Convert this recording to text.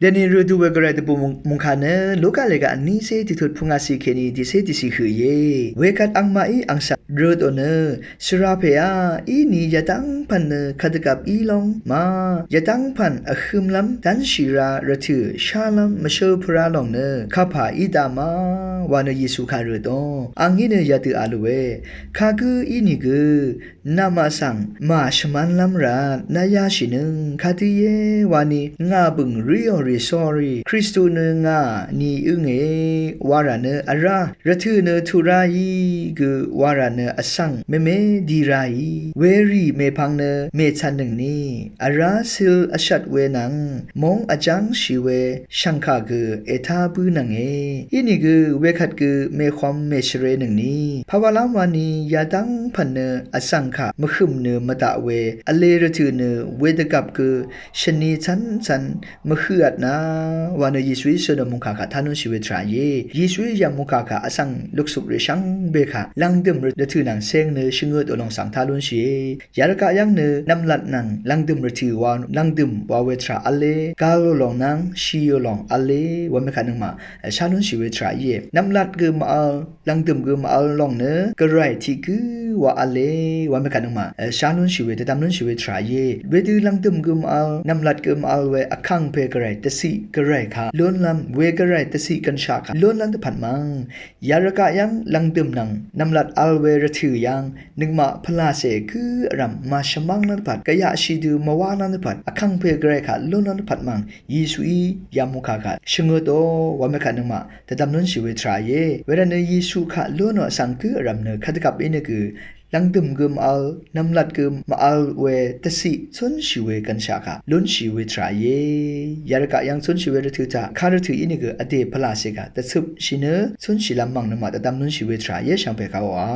เดนี่รูดูเวกระไรตบุมุงคาเนลูกาเลกอันนี้เซติทุดพุงอาศิเคนีดิเซติสิคือเยเวกัดอังมาอีอังสักรูดโอเนสราเพยอีนี่ยะตังพันเนขัดกับอีลงมายะตังพันอคึมลัมดันชิราระถือชาลัมมะโชพราลงเนข้าผาอีดามาวานเยซูคารูดออังงี้เนยะตืออาลูเวข้าคืออีนี่คือนามาสังมาชมันลัมรานายาชินึงคาติเยวานีงาบึงริโอริซอรีคริสตูเนงานีอึงเอวาราเนอาราระทือเนทุรายีคือวาราเนอสังเมดีรายีเวรีเมพังเนเมชันหนึ่งนี้อาราซิลอชัดเวนังมงอาจังชีเวชังคาคือเอทาบือนังเออีนี่คือเวคัดคือเมความเมชเรหนึ่งนี้ภาวะลามวานียาดังพันเนอสังขามขึ้มเนมตะเวอเลระทือเนเวดกับคือชนีชันมขือดนะวานยิสวิสดมุขะทานุชิเวทราเยยิสวิยามุขะอสังลุกสุริชังเบคะลังดึมระทือนังเซงเนชงเอดอลองสังทาลุนชียารกะยังเนนำลัดนังลังดึมระทือวานลังดึมวาเวทราอเลกาโลลองนังชีโยลองอเลวามะคะนึงมาชาลุนชิเวทราเยนำลัดกึมอัลลังดึมกึมอัลลองเนกระไรที่คือว่าอเลวามะคะนึงมาชาลุนชิเวตตามลุนชิเวทราเยเวดือลังดึมกึมอัลนำลัดกึมอัลเวอคังเพกระไรตสิกระไรค่ะล้วนลำเวกระไรตสิกันชาค่ะล้วนลำตะผันมังยารกะยังลังดึมนังนำลัดอัลเวระถือยังนึงมาพลาเสคือรำมาชมังนันผัดกะยะชีดูมาวานันผัดอคังเพกระไรค่ะล้วนนันผัดมังยิสุอียามุขะค่ะชงโตวามะคะนึงมาตตามลุนชิเวทราเยเวรเนยิสุค่ะล้วนสังคือรำเนขัดกับเอเนคือลังดึมกึมอัลนำลัดกึมมาอัลเวตสิชนชิเวกันชาค่ะลุนชิเวทราเยยารกะยังชนชิเวระถือจากคาระถืออินิกอเดพลาเสกะตะซึบชิเนชนชิลามังนมาตะดำลุนชิเวทราเยชังเปกาวา